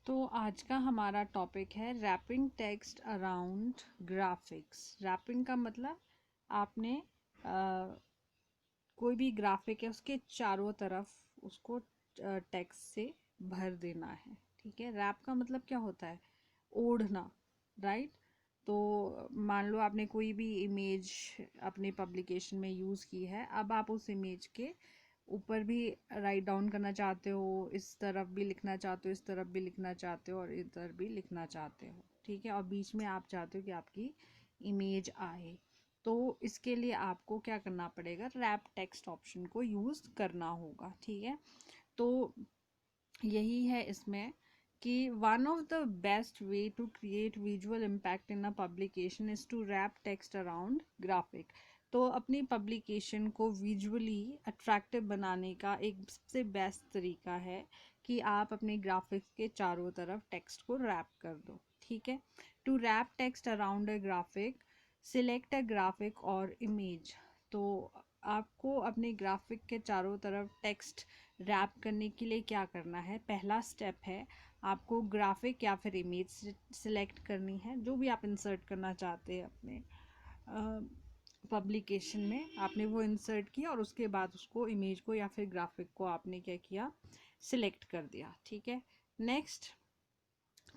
तो आज का हमारा टॉपिक है wrapping text around graphics. Wrapping का मतलब आपने कोई भी ग्राफिक है उसके चारों तरफ उसको टेक्स्ट से भर देना है। ठीक है, रैप का मतलब क्या होता है? ओढ़ना, राइट। तो मान लो आपने कोई भी इमेज अपने पब्लिकेशन में यूज़ की है, अब आप उस इमेज के ऊपर भी राइट डाउन करना चाहते हो, इस तरफ भी लिखना चाहते हो, इस तरफ भी लिखना चाहते हो और इधर भी लिखना चाहते हो। ठीक है, और बीच में आप चाहते हो कि आपकी इमेज आए, तो इसके लिए आपको क्या करना पड़ेगा? रैप टेक्स्ट ऑप्शन को यूज़ करना होगा। ठीक है, तो यही है इसमें कि one of the best way to create visual impact in a publication is to wrap text around graphic. तो अपनी पब्लिकेशन को विजुअली अट्रैक्टिव बनाने का एक सबसे बेस्ट तरीका है कि आप अपने ग्राफिक्स के चारों तरफ टेक्स्ट को रैप कर दो। ठीक है, to wrap text around a graphic select a graphic और इमेज। तो आपको अपने ग्राफिक के चारों तरफ टेक्स्ट रैप करने के लिए क्या करना है? पहला स्टेप है आपको ग्राफिक या फिर इमेज सिलेक्ट करनी है, जो भी आप इंसर्ट करना चाहते हैं अपने पब्लिकेशन में, आपने वो इंसर्ट किया और उसके बाद उसको इमेज को या फिर ग्राफिक को आपने क्या किया? सिलेक्ट कर दिया। ठीक है, next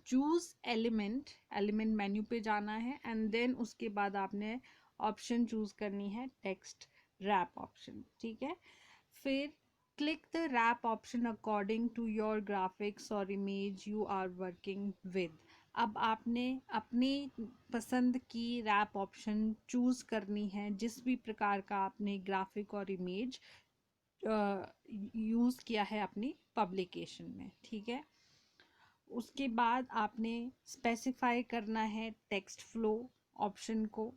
choose element. Element menu पे जाना है एंड देन उसके बाद आपने ऑप्शन चूज करनी है टेक्स्ट रैप ऑप्शन। ठीक है, फिर click the wrap option according to your graphics और image you are working with. अब आपने अपनी पसंद की रैप ऑप्शन चूज करनी है, जिस भी प्रकार का आपने ग्राफिक और इमेज यूज़ किया है अपनी पब्लिकेशन में। ठीक है, उसके बाद आपने स्पेसिफाई करना है टेक्स्ट फ्लो ऑप्शन को,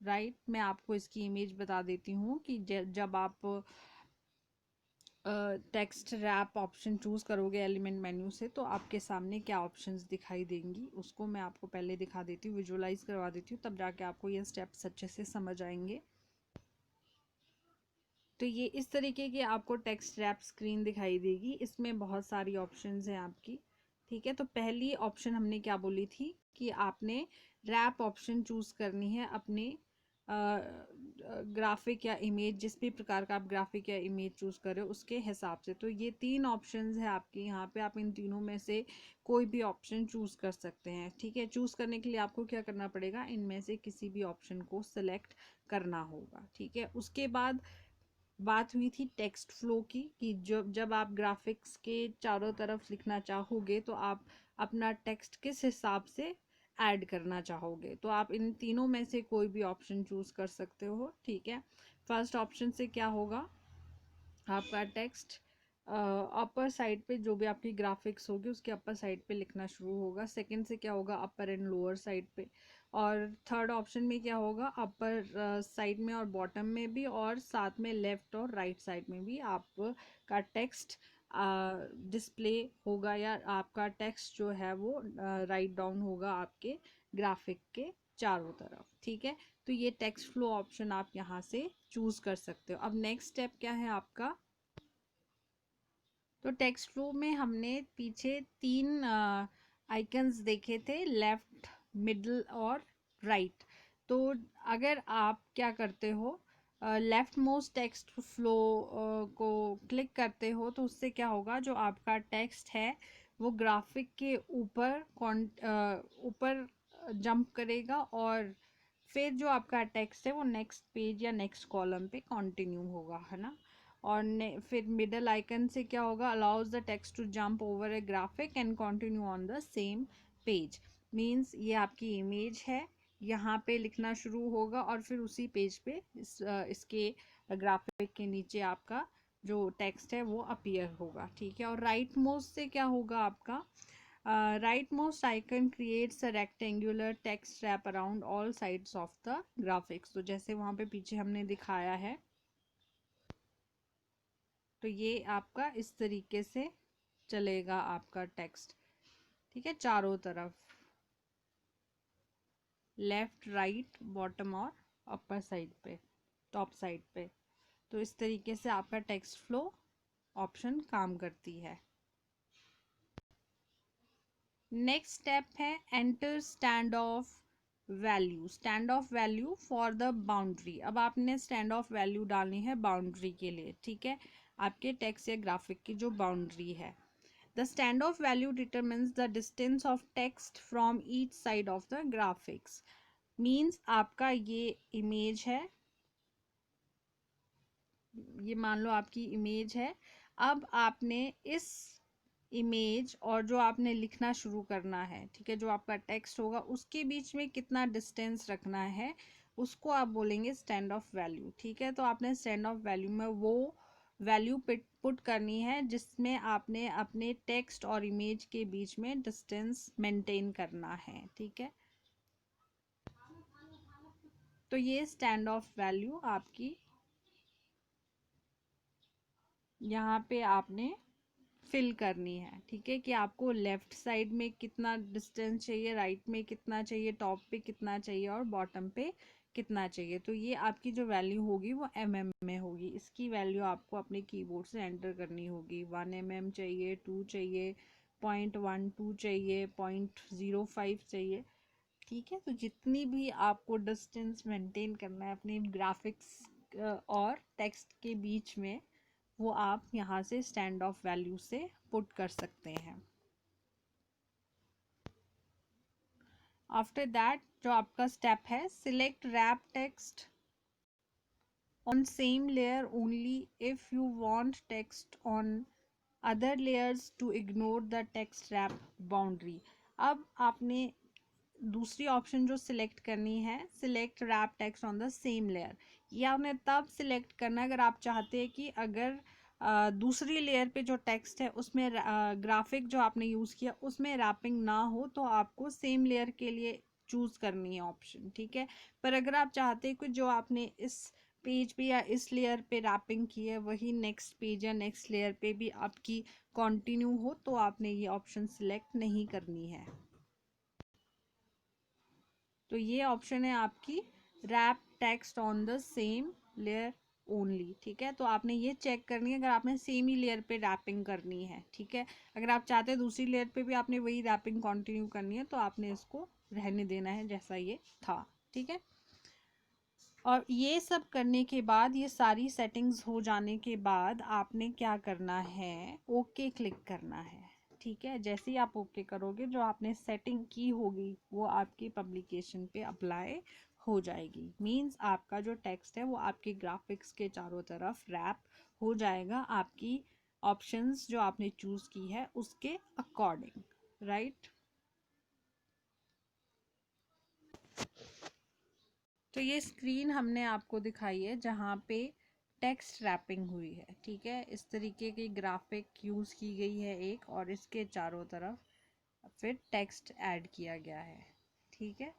राइट। मैं आपको इसकी इमेज बता देती हूँ कि जब आप टेक्स्ट रैप ऑप्शन चूज़ करोगे एलिमेंट मेन्यू से, तो आपके सामने क्या ऑप्शंस दिखाई देंगी, उसको मैं आपको पहले दिखा देती हूँ, विजुअलाइज करवा देती हूँ, तब जाके आपको ये स्टेप्स अच्छे से समझ आएंगे। तो ये इस तरीके की आपको टेक्स्ट रैप स्क्रीन दिखाई देगी, इसमें बहुत सारी ऑप्शंस हैं आपकी। ठीक है, तो पहली ऑप्शन हमने क्या बोली थी कि आपने रैप ऑप्शन चूज करनी है अपने ग्राफिक या इमेज, जिस भी प्रकार का आप ग्राफिक या इमेज चूज कर रहे हो उसके हिसाब से। तो ये तीन ऑप्शंस है आपके यहाँ पे, आप इन तीनों में से कोई भी ऑप्शन चूज कर सकते हैं। ठीक है, चूज करने के लिए आपको क्या करना पड़ेगा? इनमें से किसी भी ऑप्शन को सिलेक्ट करना होगा। ठीक है, उसके बाद बात हुई थी टेक्स्ट फ्लो की कि जब आप ग्राफिक्स के चारों तरफ लिखना चाहोगे तो आप अपना टेक्स्ट किस हिसाब से ऐड करना चाहोगे, तो आप इन तीनों में से कोई भी ऑप्शन चूज कर सकते हो। ठीक है, फर्स्ट ऑप्शन से क्या होगा? आपका टेक्स्ट अपर साइड पे, जो भी आपकी ग्राफिक्स होगी उसके अपर साइड पे लिखना शुरू होगा। सेकंड से क्या होगा? अपर एंड लोअर साइड पे। और थर्ड ऑप्शन में क्या होगा? अपर साइड में और बॉटम में भी, और साथ में लेफ्ट और राइट साइड में भी आपका टेक्स्ट डिस्प्ले होगा, या आपका टेक्स्ट जो है वो राइट डाउन होगा आपके ग्राफिक के चारों तरफ। ठीक है, तो ये टेक्स्ट फ्लो ऑप्शन आप यहाँ से चूज कर सकते हो। अब नेक्स्ट स्टेप क्या है आपका? तो टेक्स्ट फ्लो में हमने पीछे तीन आइकन्स देखे थे, लेफ्ट, मिडल और राइट। तो अगर आप क्या करते हो, लेफ्ट मोस्ट टेक्स्ट फ्लो को क्लिक करते हो, तो उससे क्या होगा? जो आपका टेक्स्ट है वो ग्राफिक के ऊपर ऊपर जंप करेगा, और फिर जो आपका टेक्स्ट है वो नेक्स्ट पेज या नेक्स्ट कॉलम पे कंटिन्यू होगा, है ना। और फिर मिडल आइकन से क्या होगा? Allows the text to jump over a graphic and continue on the same page. Means ये आपकी इमेज है, यहाँ पे लिखना शुरू होगा और फिर उसी पेज पे इसके ग्राफिक के नीचे आपका जो टेक्स्ट है वो अपीयर होगा। ठीक है, और राइट मोस्ट से क्या होगा आपका? rightmost icon creates a rectangular text wrap around all sides of the graphics। तो जैसे वहाँ पे पीछे हमने दिखाया है, तो ये आपका इस तरीके से चलेगा आपका टेक्स्ट। ठीक है, चारों तरफ, लेफ्ट, राइट, बॉटम और अपर साइड पे, टॉप साइड पे। तो इस तरीके से आपका टेक्स्ट फ्लो ऑप्शन काम करती है। नेक्स्ट स्टेप है enter stand off value, stand off value for the boundary. अब आपने स्टैंड ऑफ वैल्यू डालनी है बाउंड्री के लिए, ठीक है, आपके टेक्स्ट या ग्राफिक की जो बाउंड्री है। The stand off value determines the distance of text from each side of the graphics. Means आपका ये इमेज है, ये मान लो आपकी इमेज है। अब आपने इस इमेज और जो आपने लिखना शुरू करना है, ठीक है, जो आपका टेक्स्ट होगा उसके बीच में कितना डिस्टेंस रखना है, उसको आप बोलेंगे स्टैंड ऑफ वैल्यू, ठीक है। तो आपने स्टैंड ऑफ वैल्यू में वो वैल्यू पुट करनी है जिसमें आपने अपने टेक्स्ट और इमेज के बीच में डिस्टेंस मेंटेन करना है, ठीक है। तो ये स्टैंड ऑफ वैल्यू आपकी यहाँ पे आपने फिल करनी है, ठीक है, कि आपको लेफ्ट साइड में कितना डिस्टेंस चाहिए, राइट में कितना चाहिए, टॉप पे कितना चाहिए और बॉटम पे कितना चाहिए। तो ये आपकी जो वैल्यू होगी वो में होगी। इसकी वैल्यू आपको अपने कीबोर्ड से एंटर करनी होगी। 1 चाहिए, 2 चाहिए, 0.12 चाहिए, 0.05 चाहिए, ठीक है। तो जितनी भी आपको डिस्टेंस मेंटेन करना है अपने ग्राफिक्स और टेक्स्ट के बीच में, वो आप यहाँ से स्टैंड ऑफ वैल्यू से पुट कर सकते हैं। आफ्टर दैट जो आपका स्टेप है, select wrap text on same layer only if you want text on other layers to ignore the text wrap boundary. अब आपने दूसरी ऑप्शन जो सिलेक्ट करनी है, select wrap text on the same layer. ये आपने तब सिलेक्ट करना है अगर आप चाहते हैं कि अगर दूसरी लेयर पे जो टेक्स्ट है उसमें ग्राफिक जो आपने यूज़ किया उसमें रैपिंग ना हो, तो आपको सेम लेयर के लिए चूज़ करनी है ऑप्शन, ठीक है। पर अगर आप चाहते हैं कि जो आपने इस पेज पे या इस लेयर पे रैपिंग की है वही नेक्स्ट पेज या नेक्स्ट लेयर पे भी आपकी कंटिन्यू हो, तो आपने ये ऑप्शन सिलेक्ट नहीं करनी है। तो ये ऑप्शन है आपकी rap text on the same layer only, ठीक है। तो आपने ये चेक करनी है अगर आपने सेम ही लेयर पे रैपिंग करनी है, ठीक है। अगर आप चाहते हैं दूसरी लेयर पे भी आपने वही रैपिंग कंटिन्यू करनी है, तो आपने इसको रहने देना है जैसा ये था, ठीक है। और ये सब करने के बाद, ये सारी सेटिंग्स हो जाने के बाद आपने क्या करना है, ओके क्लिक करना है, ठीक है। जैसे ही आप ओके करोगे जो आपने सेटिंग की होगी वो आपकी पब्लिकेशन पे अप्लाई हो जाएगी। मींस आपका जो टेक्स्ट है वो आपके ग्राफिक्स के चारों तरफ रैप हो जाएगा आपकी ऑप्शंस जो आपने चूज की है उसके अकॉर्डिंग, राइट। तो ये स्क्रीन हमने आपको दिखाई है जहाँ पे टेक्स्ट रैपिंग हुई है, ठीक है। इस तरीके की ग्राफिक यूज़ की गई है एक, और इसके चारों तरफ फिर टेक्स्ट ऐड किया गया है, ठीक है।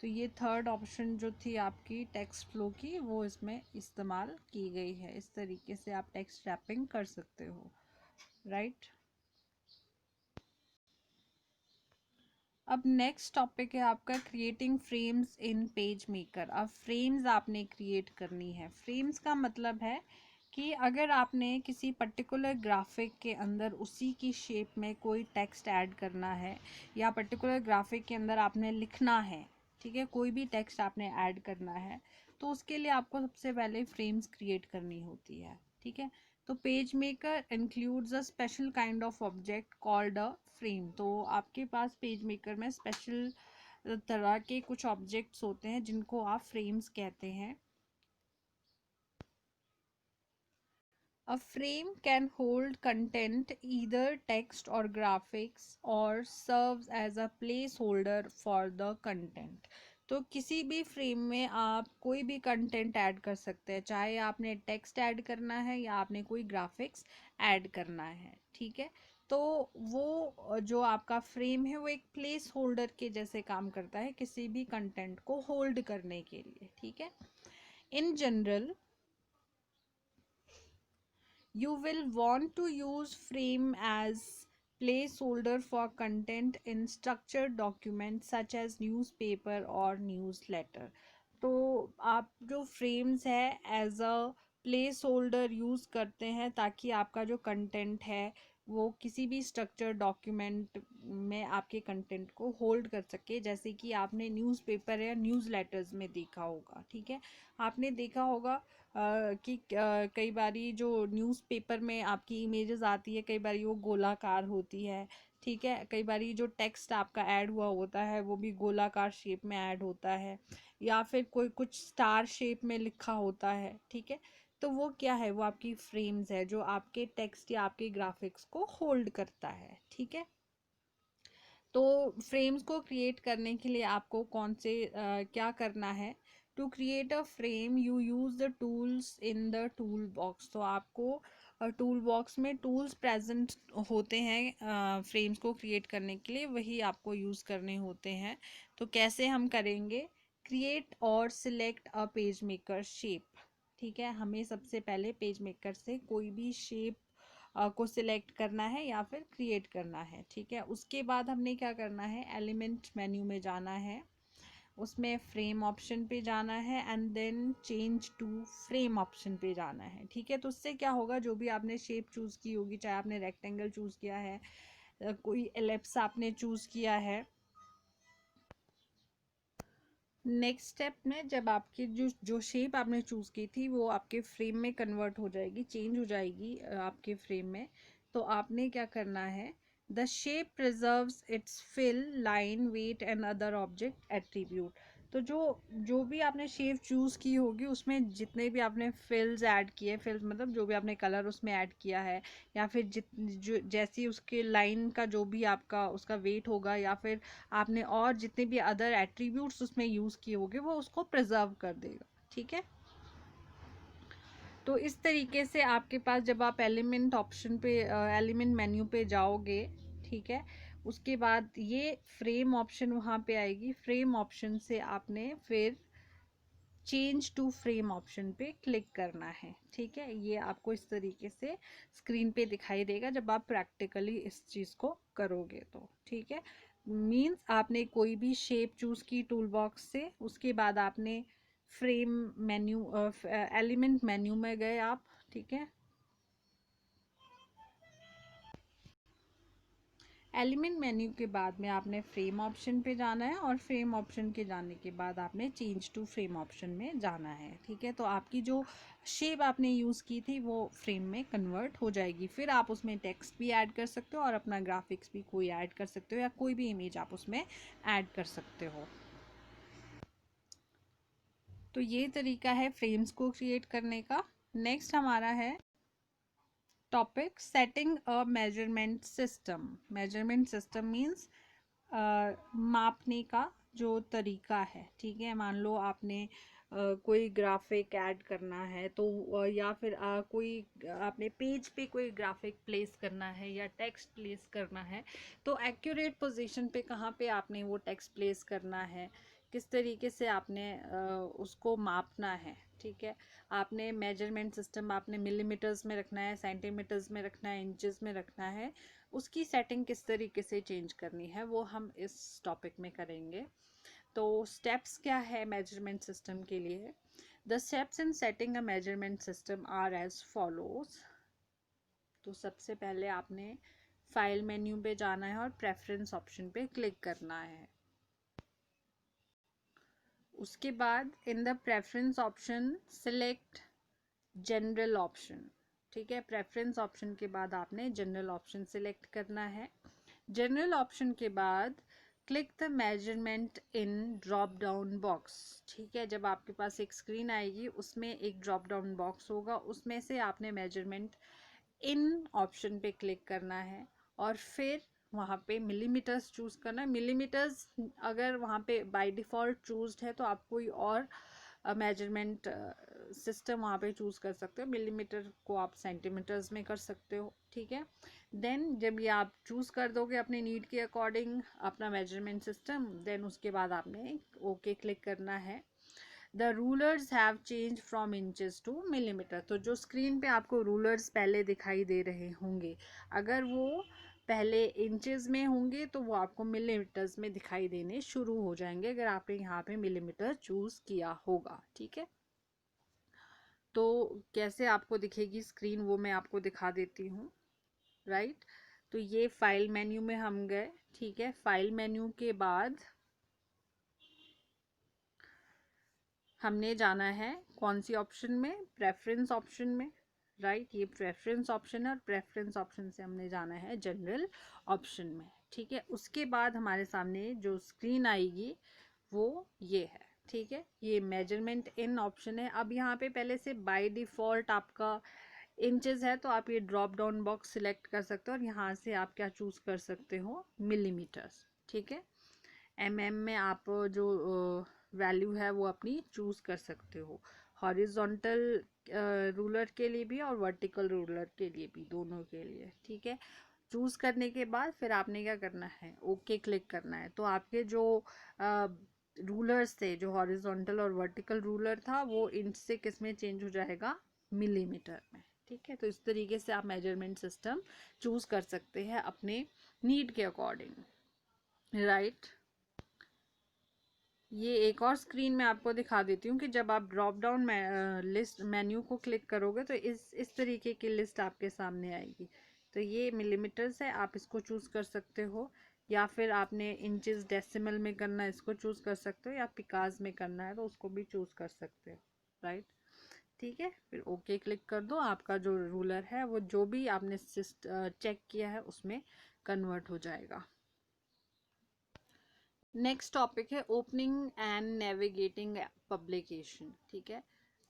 तो ये थर्ड ऑप्शन जो थी आपकी टेक्स्ट फ्लो की, वो इसमें इस्तेमाल की गई है। इस तरीके से आप टेक्स्ट रैपिंग कर सकते हो, राइट। अब नेक्स्ट टॉपिक है आपका creating frames in page maker. अब फ्रेम्स आपने क्रिएट करनी है। फ्रेम्स का मतलब है कि अगर आपने किसी पर्टिकुलर ग्राफिक के अंदर उसी की शेप में कोई टेक्स्ट ऐड करना है, या पर्टिकुलर ग्राफिक के अंदर आपने लिखना है, ठीक है, कोई भी टेक्स्ट आपने ऐड करना है, तो उसके लिए आपको सबसे पहले फ्रेम्स क्रिएट करनी होती है, ठीक है। तो page maker includes a special kind of object called a frame. तो आपके पास पेज मेकर में स्पेशल तरह के कुछ ऑब्जेक्ट्स होते हैं जिनको आप फ्रेम्स कहते हैं। A frame can hold content, either text or graphics, or serves as a placeholder for the content. तो किसी भी फ्रेम में आप कोई भी कंटेंट ऐड कर सकते हैं, चाहे आपने टेक्स्ट ऐड करना है या आपने कोई ग्राफिक्स ऐड करना है, ठीक है। तो वो जो आपका फ्रेम है वो एक प्लेस होल्डर के जैसे काम करता है किसी भी कंटेंट को होल्ड करने के लिए, ठीक है। In general you will want to use frame as placeholder for content in structured documents such as newspaper or newsletter. तो आप जो फ्रेम्स है as a placeholder use करते हैं ताकि आपका जो कंटेंट है वो किसी भी स्ट्रक्चर डॉक्यूमेंट में आपके कंटेंट को होल्ड कर सके। जैसे कि आपने न्यूज़पेपर या न्यूज़ लेटर्स में देखा होगा, ठीक है। आपने देखा होगा कि कई बारी जो न्यूज़पेपर में आपकी इमेजेस आती है, कई बारी वो गोलाकार होती है, ठीक है। कई बारी जो टेक्स्ट आपका ऐड हुआ होता है वो भी गोलाकार शेप में ऐड होता है, या फिर कोई कुछ स्टार शेप में लिखा होता है, ठीक है। तो वो क्या है, वो आपकी फ्रेम्स है जो आपके टेक्स्ट या आपके ग्राफिक्स को होल्ड करता है, ठीक है। तो फ्रेम्स को क्रिएट करने के लिए आपको कौन से क्या करना है, to create a frame you use the tools in the tool box. तो आपको टूल बॉक्स में टूल्स प्रेजेंट होते हैं फ्रेम्स को क्रिएट करने के लिए, वही आपको यूज़ करने होते हैं। तो कैसे हम करेंगे, क्रिएट और select a page maker shape, ठीक है। हमें सबसे पहले पेज मेकर से कोई भी शेप को सिलेक्ट करना है या फिर क्रिएट करना है, ठीक है। उसके बाद हमने क्या करना है, एलिमेंट मेन्यू में जाना है, उसमें फ्रेम ऑप्शन पे जाना है and then change to frame option पे जाना है, ठीक है। तो उससे क्या होगा, जो भी आपने शेप चूज़ की होगी, चाहे आपने रेक्टेंगल चूज़ किया है, कोई एलिप्स आपने चूज़ किया है, नेक्स्ट स्टेप में जब आपकी जो जो शेप आपने चूज़ की थी वो आपके फ्रेम में कन्वर्ट हो जाएगी, चेंज हो जाएगी आपके फ्रेम में। तो आपने क्या करना है, the shape preserves its fill line weight and other object attribute. तो जो जो भी आपने शेप चूज़ की होगी उसमें जितने भी आपने फिल्स ऐड किए, फिल्स मतलब जो भी आपने कलर उसमें ऐड किया है, या फिर जो जैसी उसके लाइन का जो भी आपका उसका वेट होगा, या फिर आपने और जितने भी अदर एट्रीब्यूट्स उसमें यूज़ किए होंगे वो उसको प्रिजर्व कर देगा, ठीक है। तो इस तरीके से आपके पास जब आप एलिमेंट ऑप्शन पे एलिमेंट मेन्यू पे जाओगे, ठीक है, उसके बाद ये फ्रेम ऑप्शन वहाँ पे आएगी, फ्रेम ऑप्शन से आपने फिर चेंज टू फ्रेम ऑप्शन पे क्लिक करना है, ठीक है। ये आपको इस तरीके से स्क्रीन पे दिखाई देगा जब आप प्रैक्टिकली इस चीज़ को करोगे तो, ठीक है। मीन्स आपने कोई भी शेप चूज़ की टूल बॉक्स से, उसके बाद आपने फ्रेम मेन्यू एलिमेंट मेन्यू में गए आप, ठीक है। एलिमेंट मेन्यू के बाद में आपने फ्रेम ऑप्शन पे जाना है, और फ्रेम ऑप्शन के जाने के बाद आपने चेंज टू फ्रेम ऑप्शन में जाना है, ठीक है। तो आपकी जो शेप आपने यूज़ की थी वो फ्रेम में कन्वर्ट हो जाएगी। फिर आप उसमें टेक्स्ट भी ऐड कर सकते हो और अपना ग्राफिक्स भी कोई ऐड कर सकते हो, या कोई भी इमेज आप उसमें ऐड कर सकते हो। तो ये तरीका है फ्रेम्स को क्रिएट करने का। नेक्स्ट हमारा है topic setting a measurement system. Measurement system means मापने का जो तरीका है, ठीक है। मान लो आपने कोई ग्राफिक ऐड करना है, तो या फिर कोई आपने पेज पे कोई ग्राफिक प्लेस करना है या टेक्स्ट प्लेस करना है, तो एक्यूरेट पोजीशन पे कहाँ पे आपने वो टेक्स्ट प्लेस करना है, किस तरीके से आपने उसको मापना है, ठीक है। आपने मेजरमेंट सिस्टम आपने मिलीमीटर्स में रखना है, सेंटीमीटर्स में रखना है, इंचेस में रखना है, उसकी सेटिंग किस तरीके से चेंज करनी है वो हम इस टॉपिक में करेंगे। तो स्टेप्स क्या है मेजरमेंट सिस्टम के लिए, the steps in setting a measurement system are as follows. तो सबसे पहले आपने फाइल मेन्यू पे जाना है और प्रेफरेंस ऑप्शन पे क्लिक करना है। उसके बाद in the preference option select general option, ठीक है। प्रेफरेंस ऑप्शन के बाद आपने जनरल ऑप्शन सिलेक्ट करना है। जनरल ऑप्शन के बाद click the measurement in drop down box, ठीक है। जब आपके पास एक स्क्रीन आएगी उसमें एक ड्रॉप डाउन बॉक्स होगा, उसमें से आपने मेजरमेंट इन ऑप्शन पे क्लिक करना है, और फिर वहाँ पे मिलीमीटर्स चूज़ करना है। मिलीमीटर्स अगर वहाँ पे बाय डिफ़ॉल्ट चूज्ड है तो आप कोई और मेजरमेंट सिस्टम वहाँ पे चूज़ कर सकते हो, मिलीमीटर को आप सेंटीमीटर्स में कर सकते हो, ठीक है। देन जब ये आप चूज़ कर दोगे अपने नीड के अकॉर्डिंग अपना मेजरमेंट सिस्टम, देन उसके बाद आपने ओके क्लिक करना है। The rulers have change from inches two millimetre. तो जो स्क्रीन पे आपको रूलर्स पहले दिखाई दे रहे होंगे, अगर वो पहले इंचेस में होंगे तो वो आपको मिलीमीटर्स में दिखाई देने शुरू हो जाएंगे अगर आपने यहाँ पे मिलीमीटर चूज़ किया होगा, ठीक है। तो कैसे आपको दिखेगी स्क्रीन वो मैं आपको दिखा देती हूँ। राइट। तो ये फाइल मेन्यू में हम गए, ठीक है। फाइल मेन्यू के बाद हमने जाना है कौन सी ऑप्शन में, प्रेफरेंस ऑप्शन में, राइट। ये प्रेफरेंस ऑप्शन है और प्रेफरेंस ऑप्शन से हमने जाना है जनरल ऑप्शन में, ठीक है। उसके बाद हमारे सामने जो स्क्रीन आएगी वो ये है, ठीक है। ये मेजरमेंट इन ऑप्शन है। अब यहाँ पे पहले से बाय डिफ़ॉल्ट आपका इंचेस है, तो आप ये ड्रॉप डाउन बॉक्स सिलेक्ट कर सकते हो और यहाँ से आप क्या चूज कर सकते हो, मिलीमीटर्स, ठीक है। में आप जो वैल्यू है वो अपनी चूज कर सकते हो, हॉरिजॉन्टल रूलर के लिए भी और वर्टिकल रूलर के लिए भी, दोनों के लिए, ठीक है। चूज करने के बाद फिर आपने क्या करना है, ओके क्लिक करना है। तो आपके जो रूलर्स थे, जो हॉरिजॉन्टल और वर्टिकल रूलर था, वो इंच से किस में चेंज हो जाएगा, मिलीमीटर में, ठीक है। तो इस तरीके से आप मेजरमेंट सिस्टम चूज कर सकते हैं अपने नीड के अकॉर्डिंग, राइट। ये एक और स्क्रीन में आपको दिखा देती हूँ कि जब आप ड्रॉप डाउन लिस्ट मेन्यू को क्लिक करोगे तो इस तरीके की लिस्ट आपके सामने आएगी। तो ये मिलीमीटर्स है, आप इसको चूज कर सकते हो, या फिर आपने इंचेस डेसिमल में करना है, इसको चूज कर सकते हो, या पिकाज में करना है तो उसको भी चूज कर सकते हो, राइट। ठीक है, फिर ओके क्लिक कर दो। आपका जो रूलर है वो जो भी आपने चेक किया है उसमें कन्वर्ट हो जाएगा। नेक्स्ट टॉपिक है ओपनिंग एंड नेविगेटिंग पब्लिकेशन, ठीक है।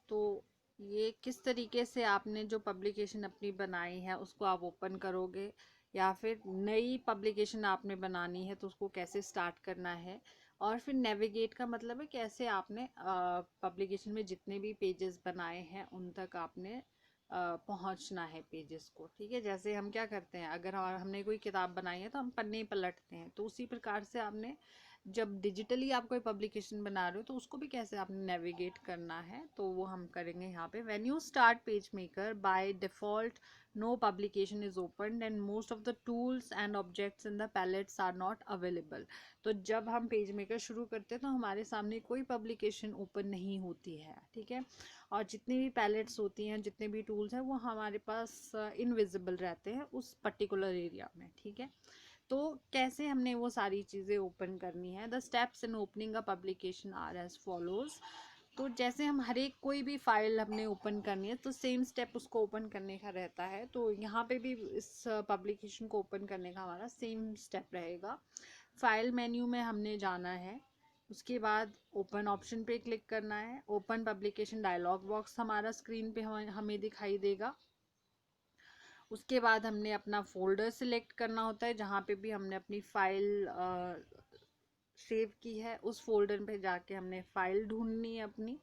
तो ये किस तरीके से आपने जो पब्लिकेशन अपनी बनाई है उसको आप ओपन करोगे, या फिर नई पब्लिकेशन आपने बनानी है तो उसको कैसे स्टार्ट करना है, और फिर नेविगेट का मतलब है कैसे आपने पब्लिकेशन में जितने भी पेजेस बनाए हैं उन तक आपने पहुंचना है पेजेस को, ठीक है। जैसे हम क्या करते हैं, अगर हमने कोई किताब बनाई है तो हम पन्ने पलटते हैं, तो उसी प्रकार से आपने जब डिजिटली आप कोई पब्लिकेशन बना रहे हो तो उसको भी कैसे आपने नेविगेट करना है, तो वो हम करेंगे यहाँ पे। When you start PageMaker by default no publication is open and most of the tools and objects in the palettes are not available. तो जब हम पेज मेकर शुरू करते हैं तो हमारे सामने कोई पब्लिकेशन ओपन नहीं होती है, ठीक है। और जितनी भी पैलेट्स होती हैं, जितने भी टूल्स हैं, वो हमारे पास इनविजिबल रहते हैं उस पर्टिकुलर एरिया में, ठीक है। तो कैसे हमने वो सारी चीज़ें ओपन करनी है, the steps in opening a publication are as follows. तो जैसे हम हर एक कोई भी फाइल हमने ओपन करनी है तो सेम स्टेप उसको ओपन करने का रहता है, तो यहाँ पे भी इस पब्लिकेशन को ओपन करने का हमारा सेम स्टेप रहेगा। फाइल मेन्यू में हमने जाना है, उसके बाद ओपन ऑप्शन पे क्लिक करना है। ओपन पब्लिकेशन डायलॉग बॉक्स हमारा स्क्रीन पे हमें दिखाई देगा। उसके बाद हमने अपना फोल्डर सिलेक्ट करना होता है, जहाँ पे भी हमने अपनी फाइल सेव की है उस फोल्डर पे जाके हमने फाइल ढूंढनी है अपनी,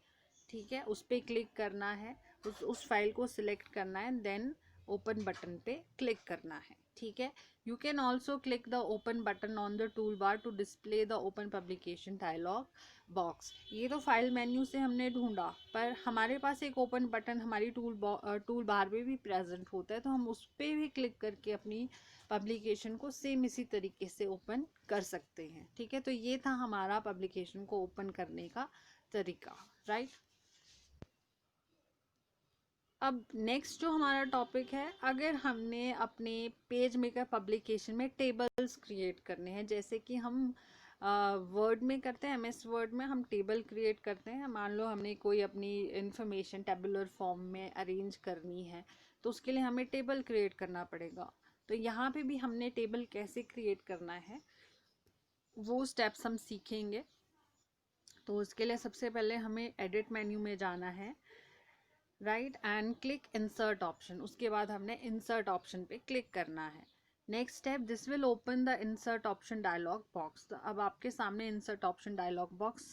ठीक है। उस पर क्लिक करना है, उस फाइल को सिलेक्ट करना है, देन ओपन बटन पे क्लिक करना है, ठीक है। You can also click the open button on the toolbar to display the open publication dialog box. ये तो फाइल मेन्यू से हमने ढूंढा, पर हमारे पास एक ओपन बटन हमारी टूल बार में भी प्रेजेंट होता है, तो हम उस पर भी क्लिक करके अपनी पब्लिकेशन को सेम इसी तरीके से ओपन कर सकते हैं, ठीक है। तो ये था हमारा पब्लिकेशन को ओपन करने का तरीका, राइट। अब नेक्स्ट जो हमारा टॉपिक है, अगर हमने अपने पेज मेकर पब्लिकेशन में टेबल्स क्रिएट करने हैं, जैसे कि हम वर्ड में करते हैं, एमएस वर्ड में हम टेबल क्रिएट करते हैं। मान लो हमने कोई अपनी इंफॉर्मेशन टेबुलर फॉर्म में अरेंज करनी है, तो उसके लिए हमें टेबल क्रिएट करना पड़ेगा। तो यहाँ पे भी हमने टेबल कैसे क्रिएट करना है वो स्टेप्स हम सीखेंगे। तो उसके लिए सबसे पहले हमें एडिट मेन्यू में जाना है, right, and click insert option. उसके बाद हमने इंसर्ट ऑप्शन पे क्लिक करना है। Next step, this will open the insert option dialog box. अब आपके सामने insert option dialog box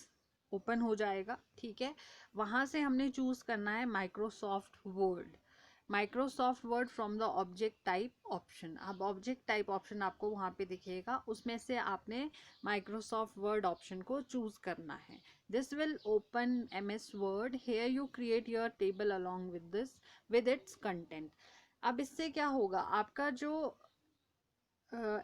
open हो जाएगा, ठीक है। वहाँ से हमने चूज करना है Microsoft Word, Microsoft Word from the object type option. अब ऑब्जेक्ट टाइप ऑप्शन आपको वहाँ पे दिखेगा, उसमें से आपने माइक्रोसॉफ्ट वर्ड ऑप्शन को चूज करना है। This will open MS Word, here you create your table along with this with its content. अब इससे क्या होगा, आपका जो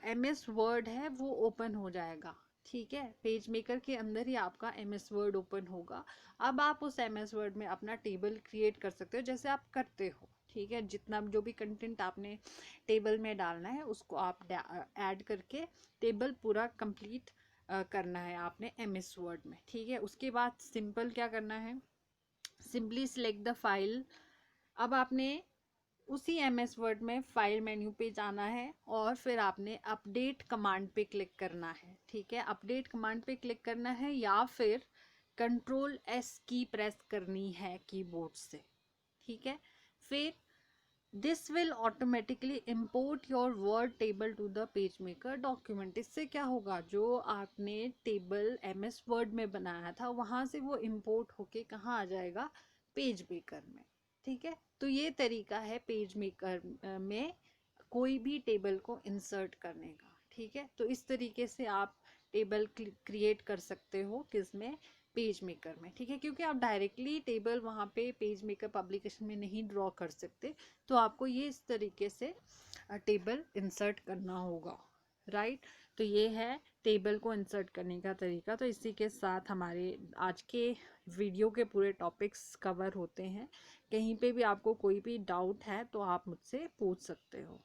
MS वर्ड है वो ओपन हो जाएगा, ठीक है। पेज मेकर के अंदर ही आपका MS वर्ड ओपन होगा। अब आप उस MS वर्ड में अपना टेबल क्रिएट कर सकते हो जैसे आप करते हो, ठीक है, जितना जो भी कंटेंट आपने टेबल में डालना है उसको आप ऐड करके टेबल पूरा कंप्लीट करना है आपने MS वर्ड में। ठीक है, उसके बाद सिंपल क्या करना है, सिंपली सिलेक्ट द फाइल। अब आपने उसी MS वर्ड में फाइल मेन्यू पे जाना है और फिर आपने अपडेट कमांड पे क्लिक करना है। ठीक है, अपडेट कमांड पे क्लिक करना है या फिर Ctrl+S की प्रेस करनी है कीबोर्ड से। ठीक है, फिर this will automatically import your Word table to the PageMaker document. इससे क्या होगा, जो आपने टेबल MS वर्ड में बनाया था वहां से वो इम्पोर्ट होके कहाँ आ जाएगा, पेज मेकर में। ठीक है, तो ये तरीका है पेज मेकर में कोई भी टेबल को इंसर्ट करने का। ठीक है, तो इस तरीके से आप टेबल क्रिएट कर सकते हो किसमें, पेज मेकर में। ठीक है, क्योंकि आप डायरेक्टली टेबल वहाँ पे पेज मेकर पब्लिकेशन में नहीं ड्रॉ कर सकते, तो आपको ये इस तरीके से टेबल इंसर्ट करना होगा। राइट, तो ये है टेबल को इंसर्ट करने का तरीका। तो इसी के साथ हमारे आज के वीडियो के पूरे टॉपिक्स कवर होते हैं। कहीं पे भी आपको कोई भी डाउट है तो आप मुझसे पूछ सकते हो।